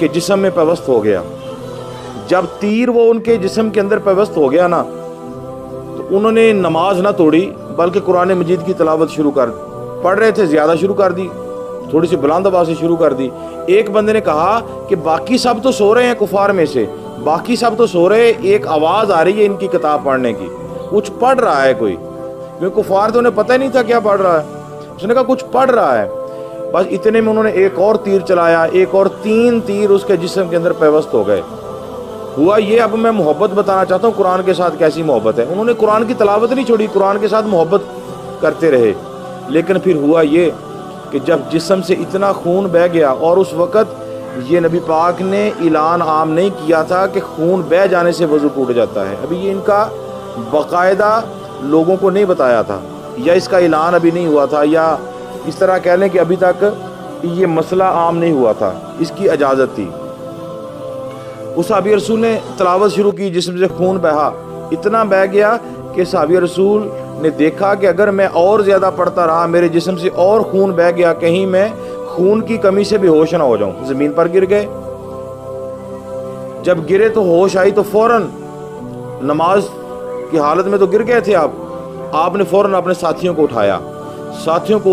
کے جسم میں پیوست ہو گیا۔ جب تیر وہ ان کے جسم کے اندر پیوست ہو گیا نا، تو انہوں نے نماز نہ توڑی بلکہ قرآن مجید کی تلاوت شروع کر، پڑھ رہے تھے زیادہ شروع کر دی، تھوڑی سی بلند آواز سے شروع کر دی۔ ایک بندے نے کہا کہ باقی سب تو سو رہے ہیں کفار میں سے، باقی سب تو سو رہے، ایک آواز آ رہی ہے ان کی کتاب پڑھنے کی، کچھ پڑھ رہا ہے کوئی، کیونکہ کفار تو انہیں پتہ ہی نہیں تھا کیا پڑھ رہا ہے۔ اس نے کہا کچھ پڑھ رہا ہے۔ بس اتنے میں انہوں نے ایک اور تیر چلایا، ایک اور 3 تیر اس کے جسم کے اندر پیوست ہو گئے۔ ہوا یہ، اب میں محبت بتانا چاہتا ہوں قرآن کے ساتھ کیسی محبت ہے۔ انہوں نے قرآن کی تلاوت نہیں چھوڑی، قرآن کے ساتھ محبت کرتے رہے، لیکن پھر ہوا یہ کہ جب جسم سے اتنا خون بہہ گیا، اور اس وقت یہ نبی پاک نے اعلان عام نہیں کیا تھا کہ خون بہہ جانے سے وضو ٹوٹ جاتا ہے، ابھی یہ ان کا باقاعدہ لوگوں کو نہیں بتایا تھا، یا اس کا اعلان ابھی نہیں ہوا تھا، یا اس طرح کہہ لیں کہ ابھی تک یہ مسئلہ عام نہیں ہوا تھا، اس کی اجازت تھی۔ اس صحابی رسول نے تلاوت شروع کی، جسم سے خون بہا، اتنا بہہ گیا کہ صحابی رسول نے دیکھا کہ اگر میں اور زیادہ پڑھتا رہا، میرے جسم سے اور خون بہہ گیا، کہیں میں خون کی کمی سے بھی ہوش نہ ہو جاؤں، زمین پر گر گئے۔ جب گرے تو ہوش آئی تو فوراً، نماز کی حالت میں تو گر گئے تھے آپ نے فوراً اپنے ساتھیوں کو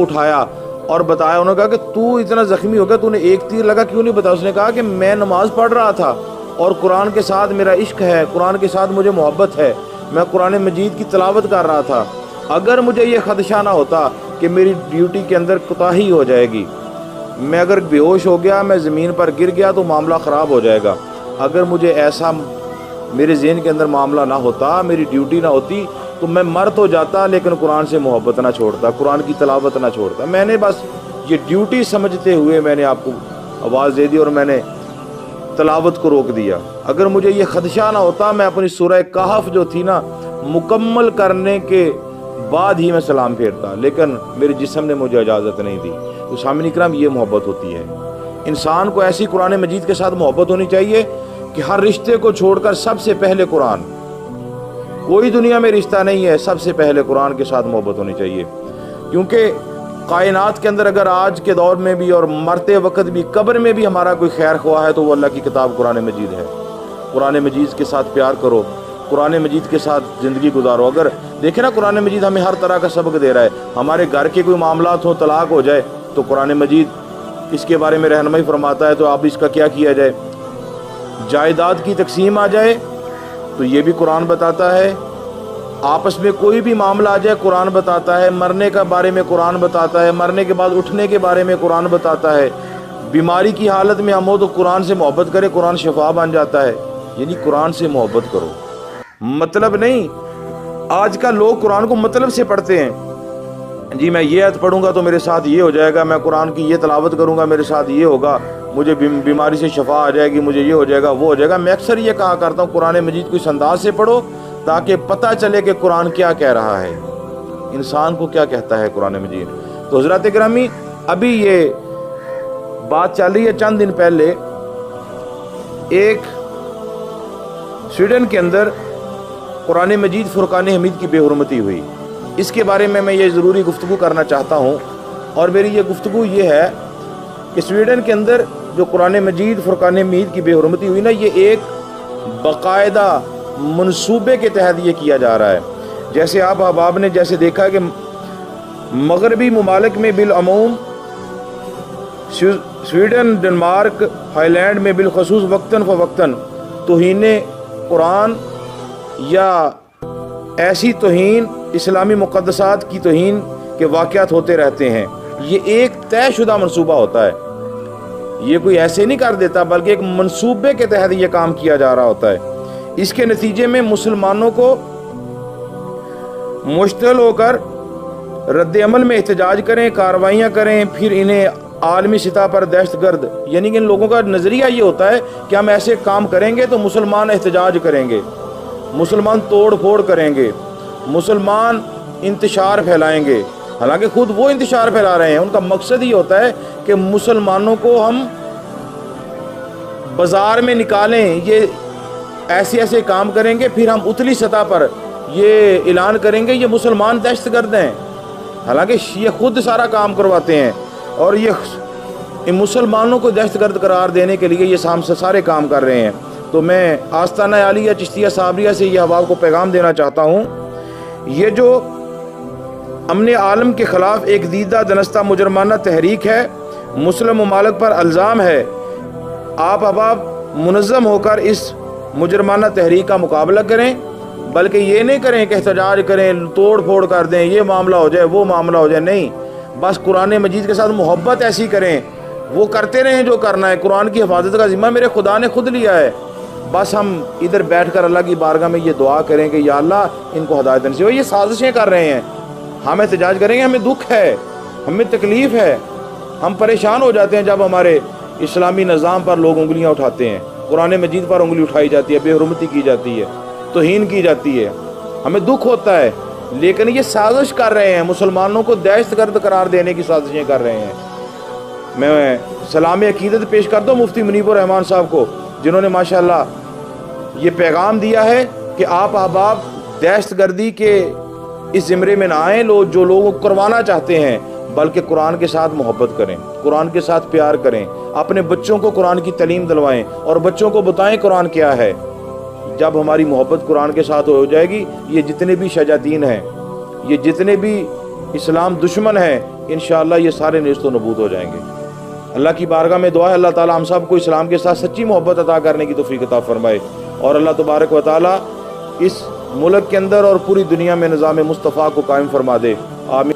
اٹھایا اور بتایا۔ انہوں نے کہا کہ تو اتنا زخمی ہو گیا، تو نے ایک تیر لگا کیوں نہیں بتایا؟ اس نے کہا کہ میں نماز پڑھ رہا تھا اور قرآن کے ساتھ میرا عشق ہے، قرآن کے ساتھ مجھے محبت ہے، میں قرآن مجید کی تلاوت کر رہا تھا۔ اگر مجھے یہ خدشہ نہ ہوتا کہ میری ڈیوٹی کے اندر کوتاہی ہو جائے گی، میں اگر بے ہوش ہو گیا، میں زمین پر گر گیا تو معاملہ خراب ہو جائے گا، اگر مجھے ایسا میرے ذہن کے اندر معاملہ نہ ہوتا، میری ڈیوٹی نہ ہوتی، تو میں مر تو جاتا لیکن قرآن سے محبت نہ چھوڑتا، قرآن کی تلاوت نہ چھوڑتا۔ میں نے بس یہ ڈیوٹی سمجھتے ہوئے میں نے آپ کو آواز دے دی اور میں نے تلاوت کو روک دیا۔ اگر مجھے یہ خدشہ نہ ہوتا، میں اپنی سورہ کہف جو تھی نا مکمل کرنے کے بعد ہی میں سلام پھیرتا، لیکن میرے جسم نے مجھے اجازت نہیں دی۔ تو سامعین کرام، یہ محبت ہوتی ہے۔ انسان کو ایسی قرآن مجید کے ساتھ محبت ہونی چاہیے کہ ہر رشتے کو چھوڑ کر سب سے پہلے قرآن، کوئی دنیا میں رشتہ نہیں ہے، سب سے پہلے قرآن کے ساتھ محبت ہونی چاہیے۔ کیونکہ کائنات کے اندر اگر آج کے دور میں بھی اور مرتے وقت بھی قبر میں بھی ہمارا کوئی خیر خواہ ہے تو وہ اللہ کی کتاب قرآن مجید ہے۔ قرآن مجید کے ساتھ پیار کرو، قرآن مجید کے ساتھ زندگی گزارو۔ اگر دیکھیں نا، قرآن مجید ہمیں ہر طرح کا سبق دے رہا ہے۔ ہمارے گھر کے کوئی معاملات ہوں، طلاق ہو جائے تو قرآن مجید اس کے بارے میں رہنمائی فرماتا ہے، تو اب اس کا کیا کیا جائے۔ جائیداد کی تقسیم آ جائے تو یہ بھی قرآن بتاتا ہے، آپس میں کوئی بھی معاملہ آ جائے قرآن بتاتا ہے، مرنے کا بارے میں قرآن بتاتا ہے، مرنے کے بعد اٹھنے کے بارے میں قرآن بتاتا ہے، بیماری کی حالت میں ہم ہو تو قرآن سے محبت کرے، قرآن شفا بن جاتا ہے۔ یعنی قرآن سے محبت کرو، مطلب نہیں۔ آج کل لوگ قرآن کو مطلب سے پڑھتے ہیں، جی میں یہ عہد پڑھوں گا تو میرے ساتھ یہ ہو جائے گا، میں قرآن کی یہ تلاوت کروں گا میرے ساتھ یہ ہوگا، مجھے بیماری سے شفا آ جائے گی، مجھے یہ ہو جائے گا وہ ہو جائے گا۔ میں اکثر یہ کہا کرتا ہوں قرآن مجید کو اس انداز سے پڑھو تاکہ پتہ چلے کہ قرآن کیا کہہ رہا ہے، انسان کو کیا کہتا ہے قرآن مجید۔ تو حضرات گرامی، ابھی یہ بات چل رہی ہے، چند دن پہلے ایک سویڈن کے اندر قرآن مجید فرقان حمید کی بے حرمتی ہوئی۔ اس کے بارے میں یہ ضروری گفتگو کرنا چاہتا ہوں، اور میری یہ گفتگو یہ ہے کہ سویڈن کے اندر جو قرآن مجید فرقان حمید کی بے حرمتی ہوئی نا، یہ ایک باقاعدہ منصوبے کے تحت یہ کیا جا رہا ہے۔ جیسے آپ احباب نے جیسے دیکھا کہ مغربی ممالک میں بالعموم، سویڈن، ڈنمارک، ہائی لینڈ میں بالخصوص وقتاً فوقتاً توہین قرآن یا ایسی توہین، اسلامی مقدسات کی توہین کے واقعات ہوتے رہتے ہیں۔ یہ ایک طے شدہ منصوبہ ہوتا ہے، یہ کوئی ایسے نہیں کر دیتا بلکہ ایک منصوبے کے تحت یہ کام کیا جا رہا ہوتا ہے۔ اس کے نتیجے میں مسلمانوں کو مشتعل ہو کر رد عمل میں احتجاج کریں، کارروائیاں کریں، پھر انہیں عالمی سطح پر دہشت گرد، یعنی کہ ان لوگوں کا نظریہ یہ ہوتا ہے کہ ہم ایسے کام کریں گے تو مسلمان احتجاج کریں گے، مسلمان توڑ پھوڑ کریں گے، مسلمان انتشار پھیلائیں گے۔ حالانکہ خود وہ انتشار پھیلا رہے ہیں، ان کا مقصد یہ ہوتا ہے کہ مسلمانوں کو ہم بازار میں نکالیں، یہ ایسے ایسے کام کریں گے، پھر ہم اتلی سطح پر یہ اعلان کریں گے یہ مسلمان دہشت گرد ہیں۔ حالانکہ یہ خود سارا کام کرواتے ہیں، اور یہ ان مسلمانوں کو دہشت گرد قرار دینے کے لیے یہ سارے کام کر رہے ہیں۔ تو میں آستانہ عالیہ چشتیہ صابریہ سے یہ احباب کو پیغام دینا چاہتا ہوں، یہ جو امن عالم کے خلاف ایک دیدہ دنستہ مجرمانہ تحریک ہے، مسلم ممالک پر الزام ہے، آپ احباب منظم ہو کر اس مجرمانہ تحریک کا مقابلہ کریں، بلکہ یہ نہیں کریں کہ احتجاج کریں، توڑ پھوڑ کر دیں، یہ معاملہ ہو جائے وہ معاملہ ہو جائے، نہیں، بس قرآن مجید کے ساتھ محبت ایسی کریں، وہ کرتے رہیں جو کرنا ہے۔ قرآن کی حفاظت کا ذمہ میرے خدا نے خود لیا ہے، بس ہم ادھر بیٹھ کر اللہ کی بارگاہ میں یہ دعا کریں کہ یا اللہ ان کو ہدایت نصیب ہو۔ یہ سازشیں کر رہے ہیں، ہم احتجاج کریں گے، ہمیں دکھ ہے، ہمیں تکلیف ہے، ہم پریشان ہو جاتے ہیں جب ہمارے اسلامی نظام پر لوگ انگلیاں اٹھاتے ہیں، قرآن مجید پر انگلی اٹھائی جاتی ہے، بے حرمتی کی جاتی ہے، توہین کی جاتی ہے، ہمیں دکھ ہوتا ہے، لیکن یہ سازش کر رہے ہیں، مسلمانوں کو دہشت گرد قرار دینے کی سازشیں کر رہے ہیں۔ میں سلام عقیدت پیش کرتا ہوں مفتی منیب الرحمان صاحب کو، جنہوں نے ماشاءاللہ یہ پیغام دیا ہے کہ آپ احباب دہشت گردی کے اس زمرے میں نہ آئیں، جو لوگوں کو کروانا چاہتے ہیں، بلکہ قرآن کے ساتھ محبت کریں، قرآن کے ساتھ پیار کریں، اپنے بچوں کو قرآن کی تعلیم دلوائیں اور بچوں کو بتائیں قرآن کیا ہے۔ جب ہماری محبت قرآن کے ساتھ ہو جائے گی، یہ جتنے بھی شجاعتین ہیں، یہ جتنے بھی اسلام دشمن ہیں، انشاءاللہ یہ سارے نیست و نبود ہو جائیں گے۔ اللہ کی بارگاہ میں دعا ہے اللہ تعالی ہم سب کو اسلام کے ساتھ سچی محبت عطا کرنے کی توفیق عطا فرمائے، اور اللہ تبارک و تعالی اس ملک کے اندر اور پوری دنیا میں نظام مصطفیٰ کو قائم فرما دے، آمین۔